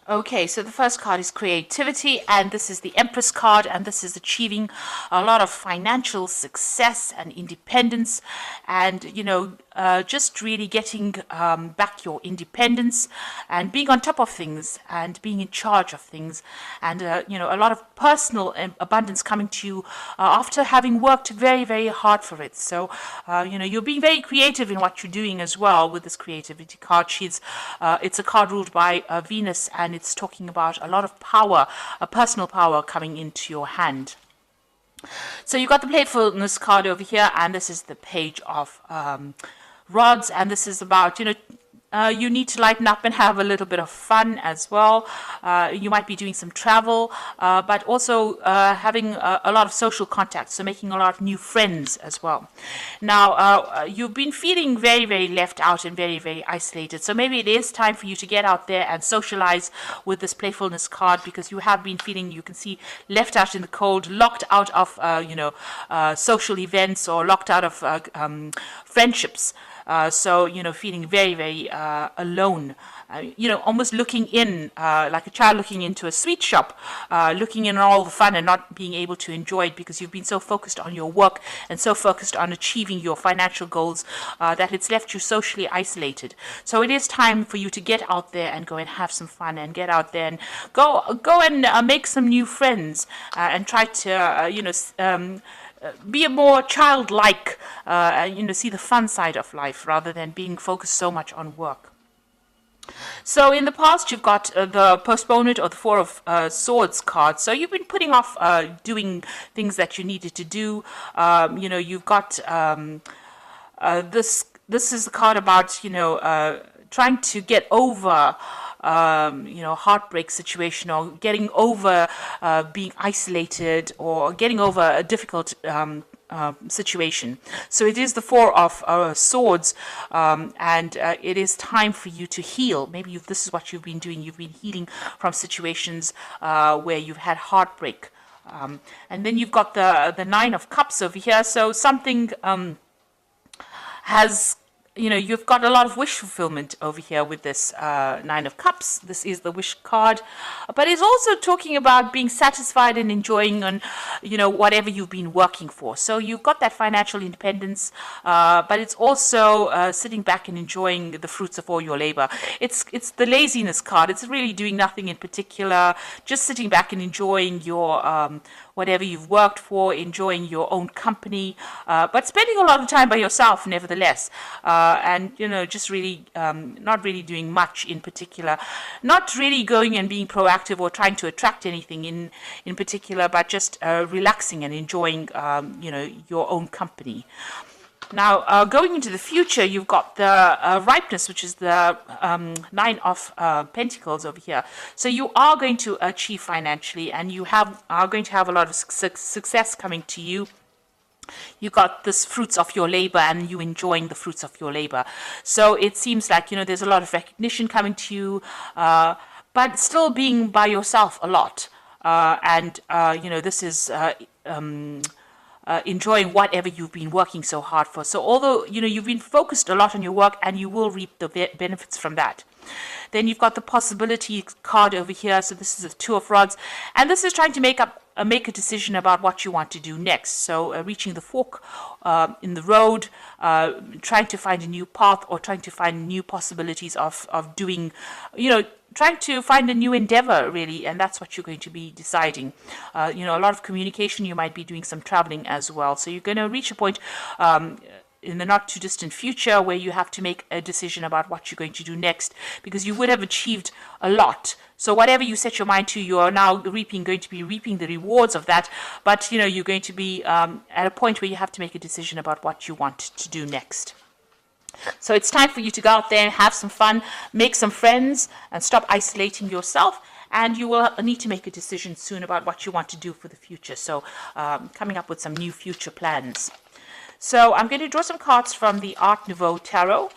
Okay, so the first card is creativity, and this is the Empress card, and this is achieving a lot of financial success and independence, and just really getting back your independence and being on top of things and being in charge of things, and a lot of personal abundance coming to you after having worked very, very hard for it. So you're being very creative in what you're doing as well with this creativity card. It's a card ruled by Venus, and it's talking about a lot of power, a personal power coming into your hand. So you got the playfulness card over here, and this is the Page of Rods, and this is about you need to lighten up and have a little bit of fun as well. You might be doing some travel, but also having a lot of social contacts, so making a lot of new friends as well. Now, you've been feeling very, very left out and very, very isolated, so maybe it is time for you to get out there and socialize with this playfulness card, because you have been feeling, you can see, left out in the cold, locked out of social events, or locked out of friendships. So, feeling very, very alone, almost looking in, like a child looking into a sweet shop, looking in all the fun and not being able to enjoy it because you've been so focused on your work and so focused on achieving your financial goals that it's left you socially isolated. So it is time for you to get out there and go and have some fun, and get out there and go and make some new friends, and try to, be a more childlike, see the fun side of life rather than being focused so much on work. So in the past, you've got the postponement or the Four of Swords card. So you've been putting off doing things that you needed to do. You've got this. This is the card about trying to get over heartbreak situation, or getting over being isolated, or getting over a difficult situation. So it is the Four of Swords, and it is time for you to heal. Maybe this is what you've been doing. You've been healing from situations where you've had heartbreak. And then you've got the Nine of Cups over here. So something has you've got a lot of wish fulfillment over here with this Nine of Cups. This is the wish card, but it's also talking about being satisfied and enjoying on, whatever you've been working for. So you've got that financial independence, but it's also sitting back and enjoying the fruits of all your labor. It's the laziness card. It's really doing nothing in particular, just sitting back and enjoying your whatever you've worked for, enjoying your own company, but spending a lot of time by yourself nevertheless. And just really not really doing much in particular, not really going and being proactive or trying to attract anything in particular, but just relaxing and enjoying your own company. Now, going into the future, you've got the ripeness, which is the Nine of Pentacles over here. So you are going to achieve financially, and you are going to have a lot of success coming to you. You got this fruits of your labor, and you enjoying the fruits of your labor. So it seems like there's a lot of recognition coming to you, but still being by yourself a lot. This is enjoying whatever you've been working so hard for. So although you've been focused a lot on your work, and you will reap the benefits from that. Then you've got the possibility card over here. So this is the Two of Rods, and this is trying to make a decision about what you want to do next. So reaching the fork in the road, trying to find a new path, or trying to find new possibilities of doing, trying to find a new endeavor, really, and that's what you're going to be deciding. A lot of communication. You might be doing some traveling as well. So you're going to reach a point in the not too distant future where you have to make a decision about what you're going to do next, because you would have achieved a lot. So whatever you set your mind to, you are now going to be reaping the rewards of that. But you're going to be at a point where you have to make a decision about what you want to do next. So it's time for you to go out there and have some fun, make some friends, and stop isolating yourself. And you will need to make a decision soon about what you want to do for the future. So coming up with some new future plans. So I'm going to draw some cards from the Art Nouveau Tarot.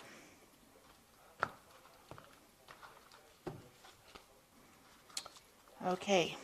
Okay.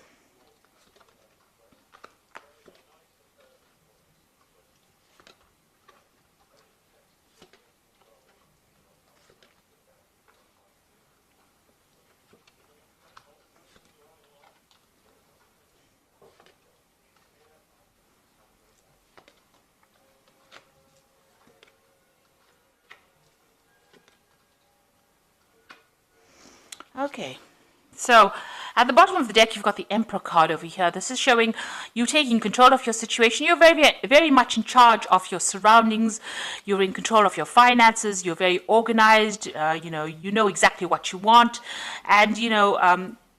Okay. So at the bottom of the deck, you've got the Emperor card over here. This is showing you taking control of your situation. You're very much in charge of your surroundings. You're in control of your finances. You're very organized. You know exactly what you want. And,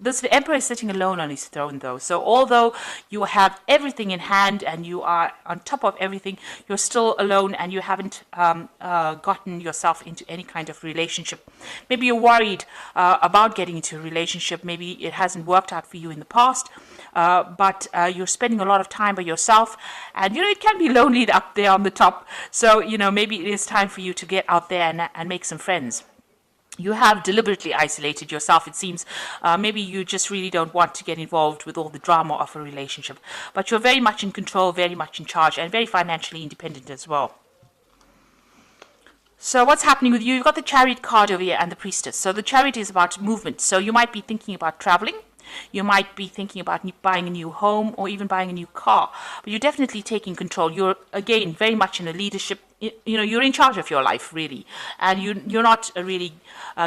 this Emperor is sitting alone on his throne, though. So although you have everything in hand and you are on top of everything, you're still alone and you haven't gotten yourself into any kind of relationship. Maybe you're worried about getting into a relationship. Maybe it hasn't worked out for you in the past, but you're spending a lot of time by yourself. And, it can be lonely up there on the top. So, maybe it is time for you to get out there and make some friends. You have deliberately isolated yourself, it seems. Maybe you just really don't want to get involved with all the drama of a relationship. But you're very much in control, very much in charge, and very financially independent as well. So what's happening with you? You've got the Chariot card over here and the Priestess. So the Chariot is about movement. So you might be thinking about traveling. You might be thinking about buying a new home or even buying a new car. But you're definitely taking control. You're, again, very much in a leadership. You're in charge of your life, really. And you're not really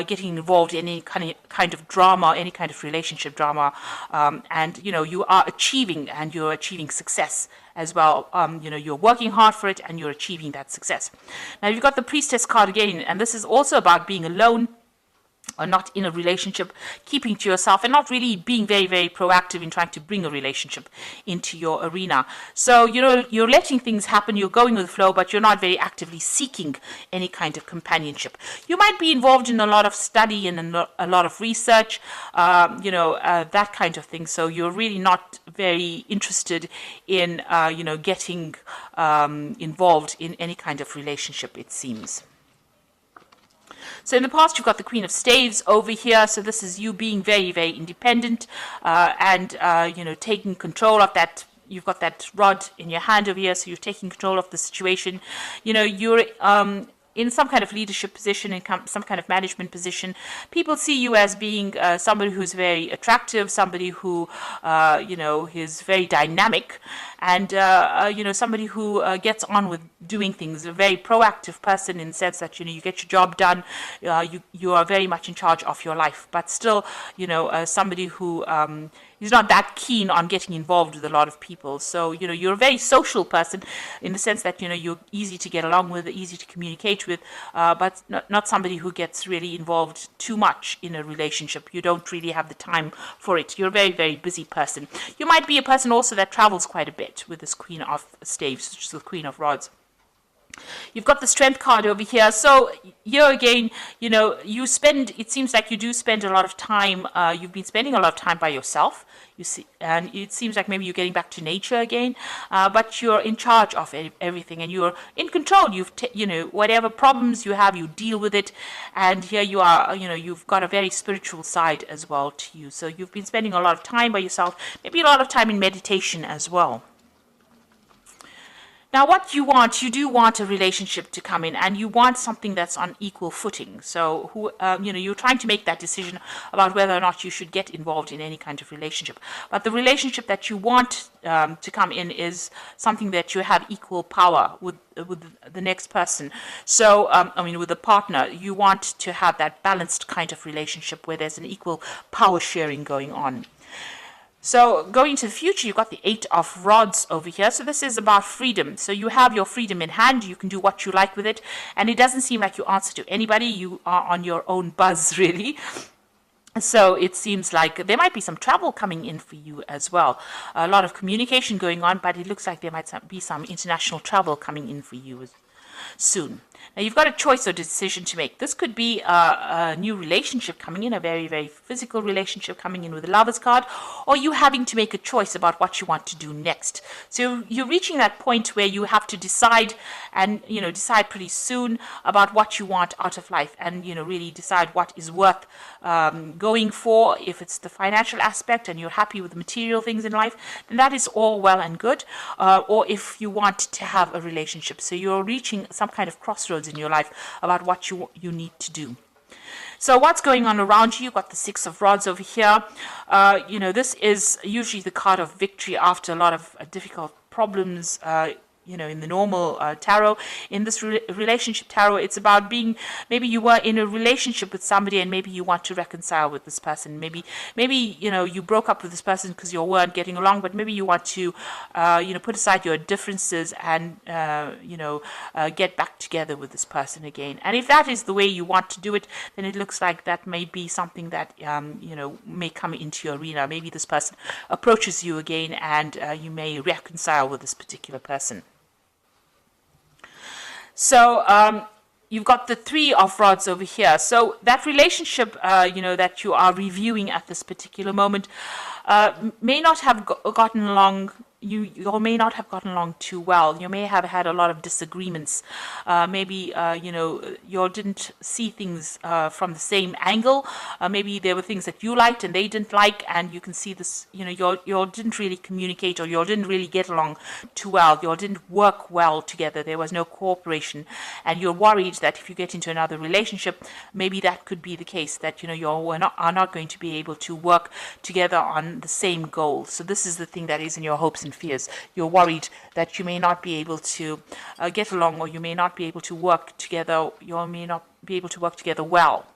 getting involved in any kind of drama, any kind of relationship drama. And you are achieving, and you're achieving success as well. You're working hard for it and you're achieving that success. Now, you've got the Priestess card again, and this is also about being alone, or not in a relationship, keeping to yourself and not really being very, very proactive in trying to bring a relationship into your arena. So, you're letting things happen, you're going with the flow, but you're not very actively seeking any kind of companionship. You might be involved in a lot of study and a lot of research, that kind of thing. So you're really not very interested in, getting involved in any kind of relationship, it seems. So in the past, you've got the Queen of Staves over here. So this is you being very, very independent and taking control of that. You've got that rod in your hand over here, so you're taking control of the situation. You're in some kind of leadership position, in some kind of management position. People see you as being somebody who's very attractive, somebody who, is very dynamic, and, somebody who gets on with doing things, a very proactive person in the sense that, you get your job done, you are very much in charge of your life, but still, somebody who is not that keen on getting involved with a lot of people. So, you're a very social person in the sense that, you're easy to get along with, easy to communicate with, but not somebody who gets really involved too much in a relationship. You don't really have the time for it. You're a very, very busy person. You might be a person also that travels quite a bit with this Queen of Staves, which is the Queen of Rods. You've got the Strength card over here. So here again, it seems like you do spend a lot of time, you've been spending a lot of time by yourself, you see, and it seems like maybe you're getting back to nature again, but you're in charge of everything and you're in control. Whatever problems you have, you deal with it. And here you are, you've got a very spiritual side as well to you. So you've been spending a lot of time by yourself, maybe a lot of time in meditation as well. Now, what you do want a relationship to come in, and you want something that's on equal footing. So, you're trying to make that decision about whether or not you should get involved in any kind of relationship. But the relationship that you want to come in is something that you have equal power with the next person. So, with the partner, you want to have that balanced kind of relationship where there's an equal power sharing going on. So going into the future, you've got the Eight of Rods over here. So this is about freedom. So you have your freedom in hand. You can do what you like with it. And it doesn't seem like you answer to anybody. You are on your own buzz, really. So it seems like there might be some travel coming in for you as well. A lot of communication going on, but it looks like there might be some international travel coming in for you soon. Now, you've got a choice or decision to make. This could be a new relationship coming in, a very, very physical relationship coming in with the Lover's card, or you having to make a choice about what you want to do next. So you're reaching that point where you have to decide and, decide pretty soon about what you want out of life and, really decide what is worth going for. If it's the financial aspect and you're happy with the material things in life, then that is all well and good. Or if you want to have a relationship. So you're reaching some kind of crossroads in your life about what you need to do. So what's going on around you? You've got the Six of Rods over here. This is usually the card of victory after a lot of difficult problems. in the normal tarot. In this relationship tarot, it's about being, maybe you were in a relationship with somebody and maybe you want to reconcile with this person. Maybe you broke up with this person because you weren't getting along, but maybe you want to put aside your differences and get back together with this person again. And if that is the way you want to do it, then it looks like that may be something that may come into your arena. Maybe this person approaches you again and you may reconcile with this particular person. So you've got the Three of Rods over here. So that relationship, that you are reviewing at this particular moment may not have gotten along. You may not have gotten along too well. You may have had a lot of disagreements. Maybe, you didn't see things from the same angle. Maybe there were things that you liked and they didn't like, and you can see this, you didn't really communicate, or you didn't really get along too well. You didn't work well together. There was no cooperation. And you're worried that if you get into another relationship, maybe that could be the case, that, you are not going to be able to work together on the same goal. So this is the thing that is in your hopes and fears. You're worried that you may not be able to get along, or you may not be able to work together. You may not be able to work together well.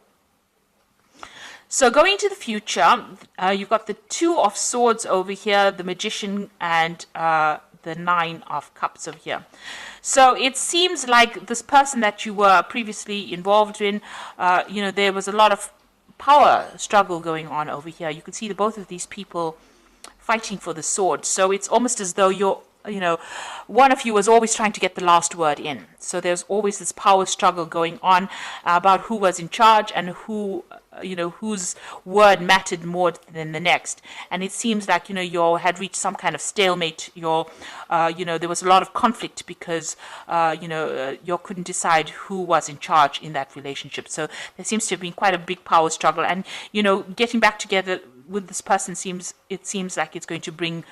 So going into the future, you've got the Two of Swords over here, the Magician, and the Nine of Cups over here. So it seems like this person that you were previously involved in, there was a lot of power struggle going on over here. You can see that both of these people fighting for the sword. So it's almost as though one of you was always trying to get the last word in. So there's always this power struggle going on about who was in charge and whose word mattered more than the next. And it seems like, you had reached some kind of stalemate. There was a lot of conflict because, you couldn't decide who was in charge in that relationship. So there seems to have been quite a big power struggle. And, getting back together with this person seems like it's going to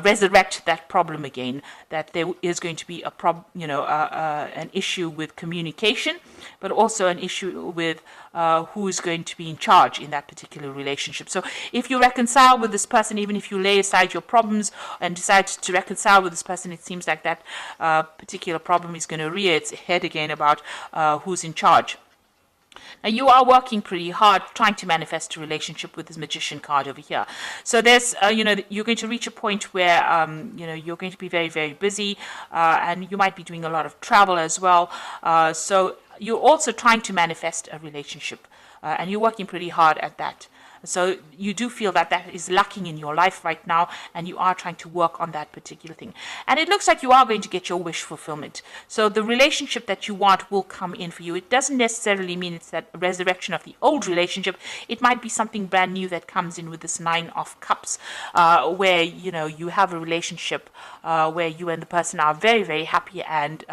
resurrect that problem again, that there is going to be an issue with communication, but also an issue with who is going to be in charge in that particular relationship. So if you reconcile with this person, even if you lay aside your problems and decide to reconcile with this person, it seems like that particular problem is going to rear its head again about who's in charge. Now, you are working pretty hard trying to manifest a relationship with this Magician card over here. So there's, you're going to reach a point where, you're going to be very, very busy, and you might be doing a lot of travel as well. So you're also trying to manifest a relationship, and you're working pretty hard at that. So you do feel that that is lacking in your life right now, and you are trying to work on that particular thing. And it looks like you are going to get your wish fulfillment. So the relationship that you want will come in for you. It doesn't necessarily mean it's that resurrection of the old relationship. It might be something brand new that comes in with this Nine of Cups, where, you have a relationship where you and the person are very, very happy, and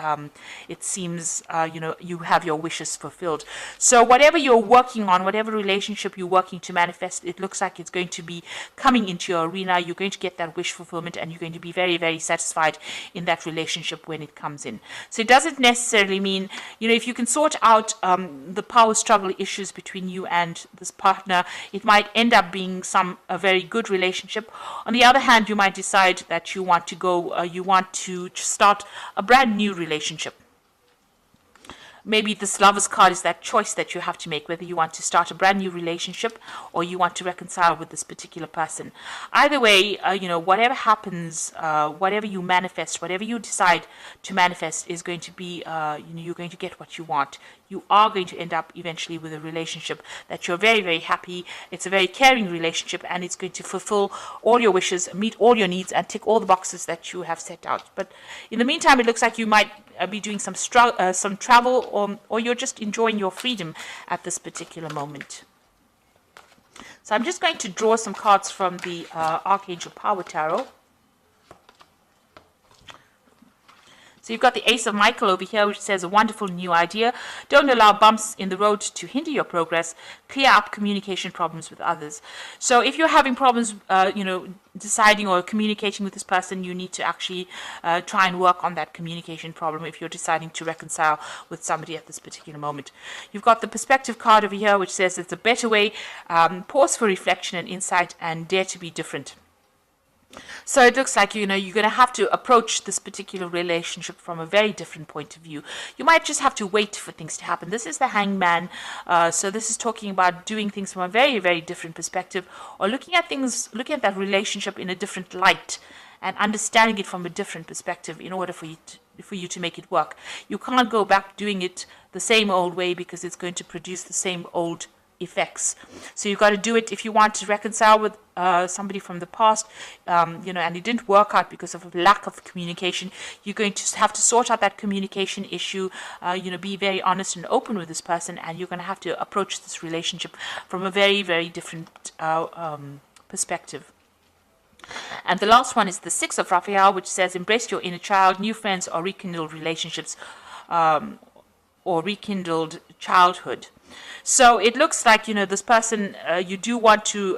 it seems, you have your wishes fulfilled. So whatever you're working on, whatever relationship you're working to manifest, it looks like it's going to be coming into your arena. You're going to get that wish fulfillment, and you're going to be very, very satisfied in that relationship when it comes in. So it doesn't necessarily mean, if you can sort out the power struggle issues between you and this partner, it might end up being a very good relationship. On the other hand, you might decide that you want to start a brand new relationship. Maybe this Lover's card is that choice that you have to make, whether you want to start a brand new relationship or you want to reconcile with this particular person. Either way, whatever happens, whatever you manifest, whatever you decide to manifest is going to be, you're going to get what you want. You are going to end up eventually with a relationship that you're very, very happy. It's a very caring relationship, and it's going to fulfill all your wishes, meet all your needs, and tick all the boxes that you have set out. But in the meantime, it looks like you might be doing some travel, or you're just enjoying your freedom at this particular moment. So I'm just going to draw some cards from the Archangel Power Tarot. So you've got the Ace of Michael over here, which says a wonderful new idea. Don't allow bumps in the road to hinder your progress. Clear up communication problems with others. So if you're having problems, deciding or communicating with this person, you need to actually try and work on that communication problem if you're deciding to reconcile with somebody at this particular moment. You've got the Perspective card over here, which says it's a better way. Pause for reflection and insight, and dare to be different. So it looks like, you're going to have to approach this particular relationship from a very different point of view. You might just have to wait for things to happen. This is the hangman. So this is talking about doing things from a very, very different perspective, or looking at that relationship in a different light and understanding it from a different perspective in order for you to make it work. You can't go back doing it the same old way, because it's going to produce the same old effects. So you've got to do it if you want to reconcile with somebody from the past, and it didn't work out because of a lack of communication. You're going to have to sort out that communication issue, be very honest and open with this person, and you're going to have to approach this relationship from a very, very different perspective. And the last one is the Six of Raphael, which says, embrace your inner child, new friends or rekindled relationships, or rekindled childhood. So it looks like, this person, you do want to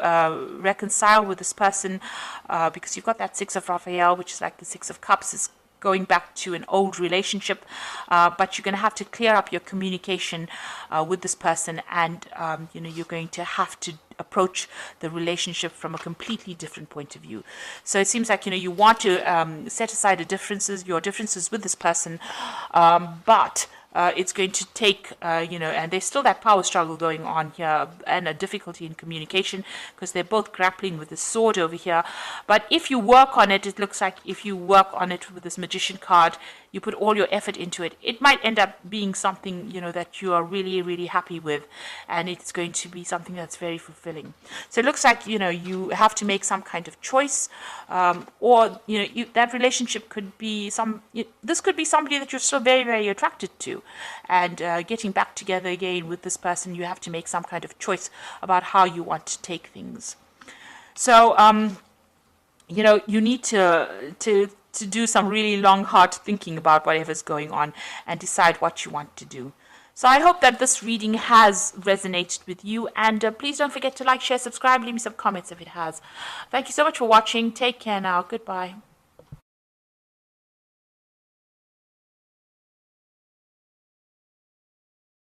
reconcile with this person, because you've got that Six of Raphael, which is like the Six of Cups, is going back to an old relationship, but you're going to have to clear up your communication with this person, and you're going to have to approach the relationship from a completely different point of view. So it seems like, you want to set aside your differences with this person, but it's going to take, and there's still that power struggle going on here, and a difficulty in communication, because they're both grappling with the sword over here. But if you work on it, it looks like if you work on it with this Magician card, you put all your effort into it, it might end up being something, that you are really, really happy with, and it's going to be something that's very fulfilling. So it looks like, you have to make some kind of choice, or, that relationship could be this could be somebody that you're still very, very attracted to, and getting back together again with this person, you have to make some kind of choice about how you want to take things. So, you need to do some really long, hard thinking about whatever's going on and decide what you want to do. So I hope that this reading has resonated with you, and please don't forget to like, share, subscribe, leave me some comments if it has. Thank you so much for watching. Take care now. Goodbye.